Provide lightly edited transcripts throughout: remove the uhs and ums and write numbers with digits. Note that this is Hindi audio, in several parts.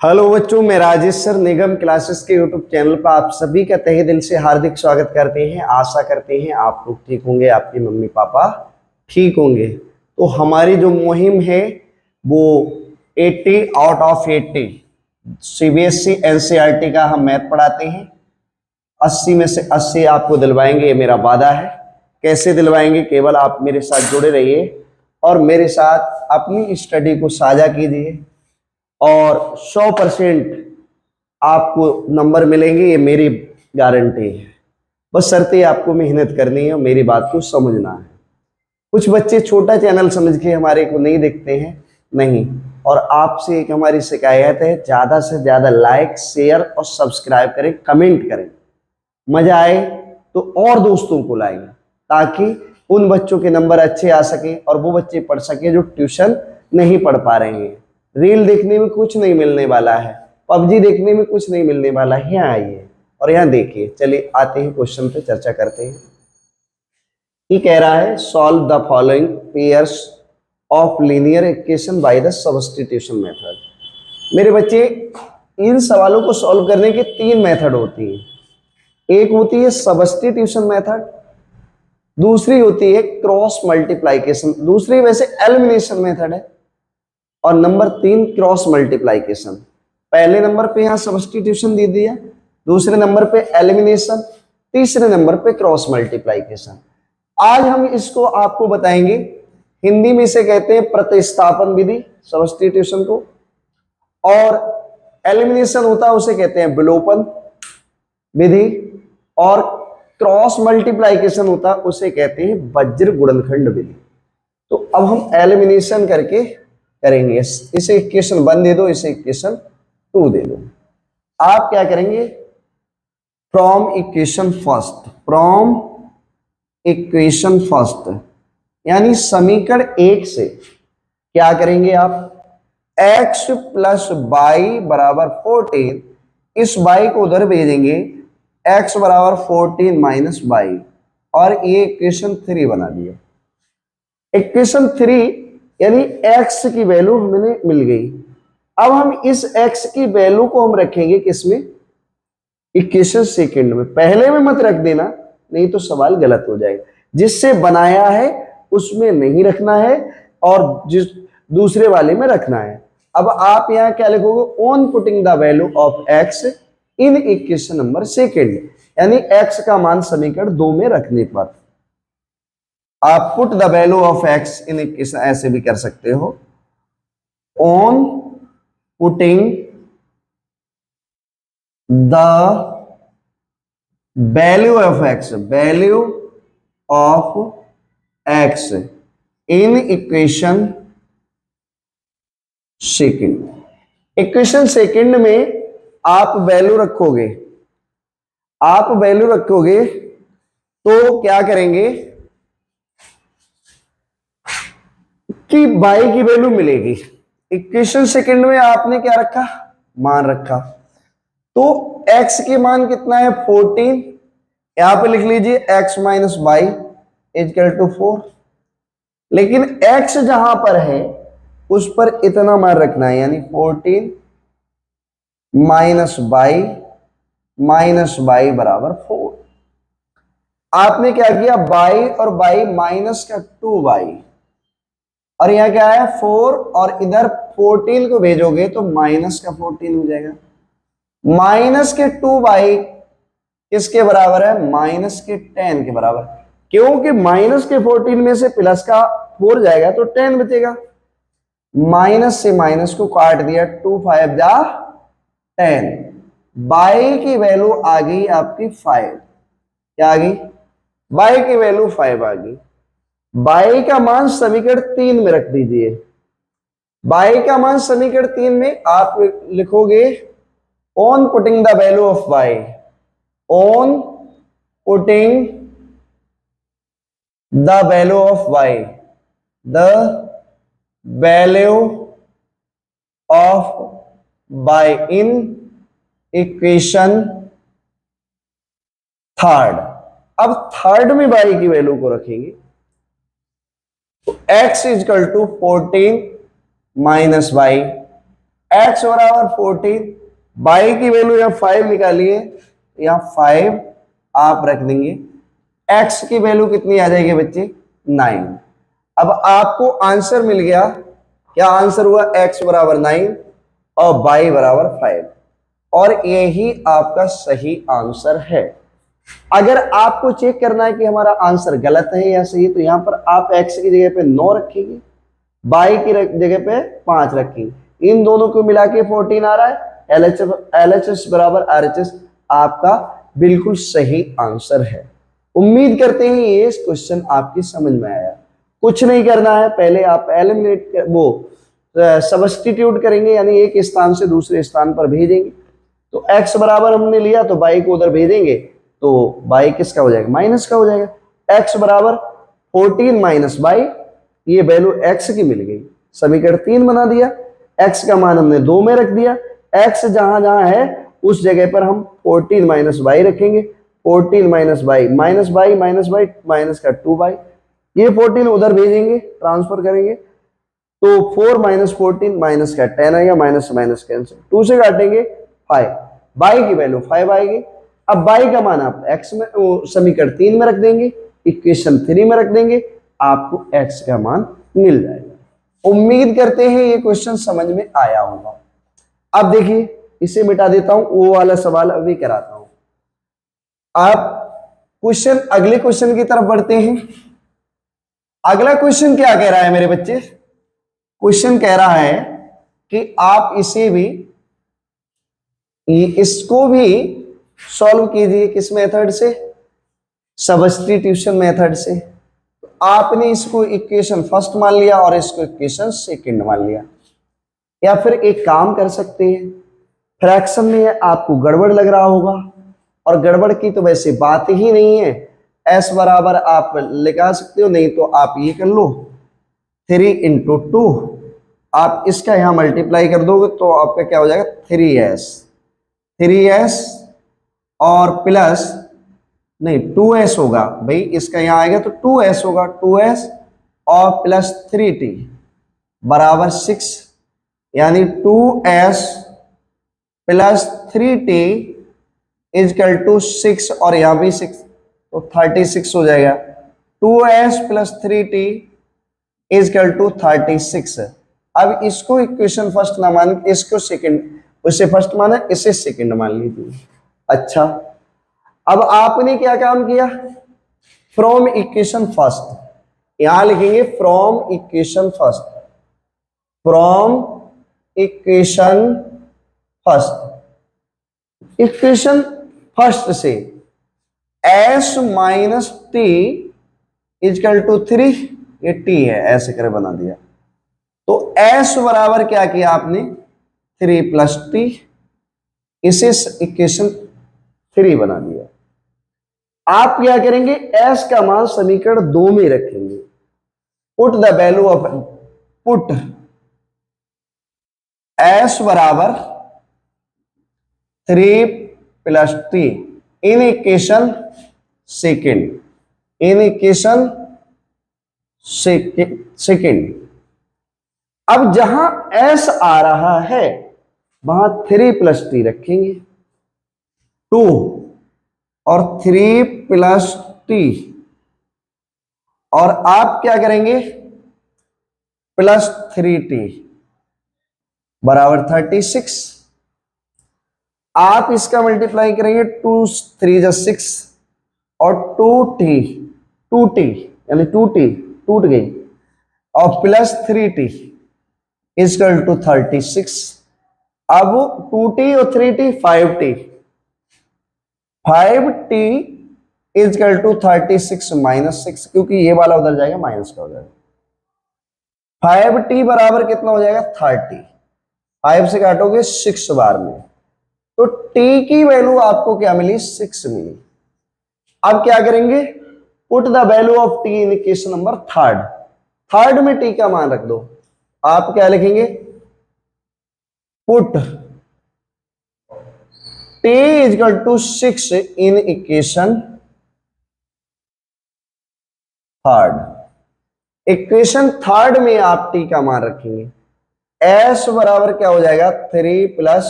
हेलो बच्चों, मैं राजेश सर निगम क्लासेस के यूट्यूब चैनल पर आप सभी का तहे दिल से हार्दिक स्वागत करते हैं। आशा करते हैं आप लोग ठीक होंगे, आपके मम्मी पापा ठीक होंगे। तो हमारी जो मुहिम है वो 80 आउट ऑफ 80 सीबीएसई एनसीईआरटी का हम मैथ पढ़ाते हैं। 80 में से 80 आपको दिलवाएंगे, ये मेरा वादा है। कैसे दिलवाएंगे? केवल आप मेरे साथ जुड़े रहिए और मेरे साथ अपनी स्टडी को साझा कीजिए और 100% आपको नंबर मिलेंगे, ये मेरी गारंटी है। बस शर्तें आपको मेहनत करनी है और मेरी बात को समझना है। कुछ बच्चे छोटा चैनल समझ के हमारे को नहीं देखते हैं, नहीं। और आपसे एक हमारी शिकायत है, ज्यादा से ज्यादा लाइक शेयर और सब्सक्राइब करें, कमेंट करें। मजा आए तो और दोस्तों को लाएं ताकि उन बच्चों के नंबर अच्छे आ सके और वो बच्चे पढ़ सके जो ट्यूशन नहीं पढ़ पा रहे हैं। रील देखने में कुछ नहीं मिलने वाला है, पबजी देखने में कुछ नहीं मिलने वाला है। यहाँ आइए और यहाँ देखिए। चलिए आते हैं क्वेश्चन पे, चर्चा करते हैं। ये कह रहा है solve the following pairs of linear equation by the substitution method. मेरे बच्चे, इन सवालों को सॉल्व करने के 3 मेथड होती है। एक होती है सब्स्टिट्यूशन मेथड, दूसरी होती है क्रॉस मल्टीप्लाइकेशन, दूसरी वैसे एलिमिनेशन मेथड है, और नंबर 3 क्रॉस मल्टीप्लाइकेशन। पहले नंबर पे यहां सब्स्टिट्यूशन दे दिया, दूसरे नंबर पे एलिमिनेशन, तीसरे नंबर पे क्रॉस मल्टीप्लाइकेशन। आज हम इसको आपको बताएंगे। हिंदी में इसे कहते हैं प्रतिस्थापन विधि, सब्स्टिट्यूशन को, और एलिमिनेशन होता है उसे कहते हैं विलोपन विधि, और क्रॉस मल्टीप्लाइकेशन होता है उसे कहते हैं वज्र गुणनखंड विधि। तो अब हम एलिमिनेशन करके करेंगे। इसे इक्वेशन 1 दे दो, इसे इक्वेशन 2 दे दो। आप क्या करेंगे? फ्रॉम इक्वेशन फर्स्ट यानी समीकरण 1 से क्या करेंगे आप? x प्लस वाई बराबर 14, इस y को उधर भेजेंगे, x बराबर 14 माइनस वाई, और ये इक्वेशन 3 बना दिया। इक्वेशन 3 यानी x की वैल्यू हमें मिल गई। अब हम इस x की वैल्यू को हम रखेंगे किसमें? इक्वेशन सेकंड में। पहले में मत रख देना, नहीं तो सवाल गलत हो जाएगा। जिससे बनाया है उसमें नहीं रखना है और जिस दूसरे वाले में रखना है। अब आप यहां क्या लिखोगे? On putting the value of x in equation number second, यानी x का मान समीकरण 2 में रखने पर आप put the value of x in equation, ऐसे भी कर सकते हो, on putting the value of x in equation second. Equation second में आप वैल्यू रखोगे, तो क्या करेंगे कि y की वैल्यू मिलेगी। इक्वेशन सेकंड में आपने क्या रखा? मान रखा। तो x के मान कितना है? 14। यहां पे लिख लीजिए x minus y equal to 4। लेकिन x जहां पर है उस पर इतना मान रखना है, यानी 14 माइनस वाई बराबर 4। आपने क्या किया? y और y माइनस का 2y, और यहां क्या है? 4, और इधर 14 को भेजोगे तो माइनस का 14 हो जाएगा। माइनस के 2y किसके बराबर है? माइनस के 10 के बराबर। क्योंकि माइनस के 14 में से प्लस का 4 जाएगा तो 10 बचेगा। माइनस से माइनस को काट दिया, 2 5 जा 10। y की वैल्यू आ गई आपकी 5। क्या आ गई? y की वैल्यू 5 आ गई। y का मान समीकरण 3 में रख दीजिए। y का मान समीकरण 3 में आप लिखोगे on putting the value of y, on putting the value of y, the value of y in equation third. अब थर्ड में y की वैल्यू को रखेंगे, तो x equal to 14 minus y, x बराबर 14, y की वैल्यू यहाँ 5 निकालिए, यहाँ 5 आप रख देंगे, x की वैल्यू कितनी आ जाएगी बच्चे 9। अब आपको आंसर मिल गया, क्या आंसर हुआ, x बराबर 9 और y बराबर 5, और यही आपका सही आंसर है। अगर आपको चेक करना है कि हमारा आंसर गलत है या सही, तो यहां पर आप x की जगह पे 9 रखेंगे, y की जगह पे 5 रखेंगे, इन दोनों को मिला के 14 आ रहा है, LHS बराबर RHS आपका बिल्कुल सही आंसर है। उम्मीद करते हैं ये क्वेश्चन आपकी समझ में आया। कुछ नहीं करना है, पहले आप एलिमिनेट वो सब्स्टिट्यूट करेंगे, यानी एक स्थान से दूसरे स्थान पर भेजेंगे। तो x बराबर हमने लिया तो y को उधर भेजेंगे, तो y किसका हो जाएगा, माइनस का हो जाएगा। x बराबर 14 माइनस y, ये वैल्यू x की मिल गई, समीकरण 3 बना दिया। x का मान हमने 2 में रख दिया, x जहां जहां है उस जगह पर हम 14 माइनस y रखेंगे, 14 minus y minus y minus y minus का 2y, ये 14 उधर भेजेंगे, ट्रांसफर करेंगे, तो 4 माइनस 14 माइनस का 10 आएगा, माइनस माइनस कैंसिल, 2 से काटेंगे 5, y की वैल्यू 5 आएगी। अब y का मान आप x में समीकरण 3 में रख देंगे, इक्वेशन 3 में रख देंगे, आपको x का मान मिल जाएगा। उम्मीद करते हैं ये क्वेश्चन समझ में आया होगा। अब देखिए, इसे मिटा देता हूं, वो वाला सवाल अभी कराता हूं। आप क्वेश्चन, अगले क्वेश्चन की तरफ बढ़ते हैं। अगला क्वेश्चन क्या कह रहा है मेरे बच्चे, क्वेश्चन कह रहा है कि आप इसे भी, इसको भी सॉल्व कीजिए, किस मेथड से, सब्स्टिट्यूशन मेथड से। आपने इसको इक्वेशन फर्स्ट मान लिया और इसको इक्वेशन सेकंड मान लिया, या फिर एक काम कर सकते हैं, फ्रैक्शन में आपको गड़बड़ लग रहा होगा, और गड़बड़ की तो वैसे बात ही नहीं है, s बराबर आप लगा सकते हो, नहीं तो आप ये कर लो 3 इंटू 2, आप इसका यहां मल्टीप्लाई कर दोगे तो आपका क्या हो जाएगा 3s और प्लस, नहीं 2s होगा भाई, इसका यहां आएगा तो 2s होगा, 2s और प्लस 3t बराबर 6, यानी 2s plus 3t is equal to 6, और यहां भी 6, तो 36 हो जाएगा। 2s plus 3t is equal to 36। अब इसको इक्वेशन फर्स्ट ना मान, इसको सेकंड, उसे फर्स्ट माना, इसे सेकंड मान लीजिए। अच्छा, अब आपने क्या काम किया, फ्रॉम इक्वेशन फर्स्ट, यहां लिखेंगे from equation first, from equation first, equation first से s minus t equal to 3, ये t है, ऐसे कर बना दिया, तो s बराबर क्या किया आपने 3 प्लस टी, इसे इक्वेशन 3 बना दिया। आप क्या करेंगे, s का मान समीकरण 2 में रखेंगे, put the value of, put s बराबर 3 plus T in equation second, in equation second. अब जहां s आ रहा है वहां 3 प्लस टी रखेंगे, 2 और 3 प्लस टी, और आप क्या करेंगे प्लस 3t बराबर 36। आप इसका मल्टीप्लाई करेंगे, 2 3 जा 6 और 2t यानी 2t टूट गई, और प्लस 3t इजकल टू 36। अब 2t और 3t 5t, 5t is equal to 36 minus 6, क्योंकि ये वाला उधर जाएगा माइनस का हो जाएगा, 5t बराबर कितना हो जाएगा 30, 5 से काटोगे 6 बार में, तो t की वैल्यू आपको क्या मिली 6 मिली। अब क्या करेंगे, put the value of t in equation number third, third में t का मान रख दो, आप क्या लिखेंगे, put t equal to 6 in equation third, equation third में आप t का मान रखेंगे, एस बराबर क्या हो जाएगा 3 प्लस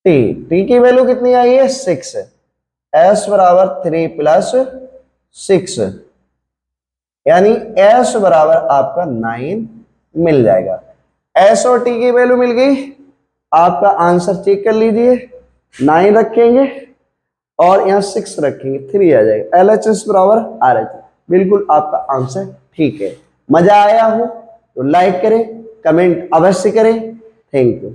टी। टी की वैल्यू कितनी आई है 6। एस बराबर 3 प्लस 6, यानी एस बराबर आपका 9 मिल जाएगा। एस और टी की वैल्यू मिल गई, आपका आंसर चेक कर लीजिए। 9 रखेंगे और यहाँ 6 रखेंगे, 3 आ जाएगा। एल एच एस बराबर आर एच। बिल्कुल आपका आंसर ठीक है। मजा आया हो तो लाइक करें, कमेंट अवश्य करें। Thank you.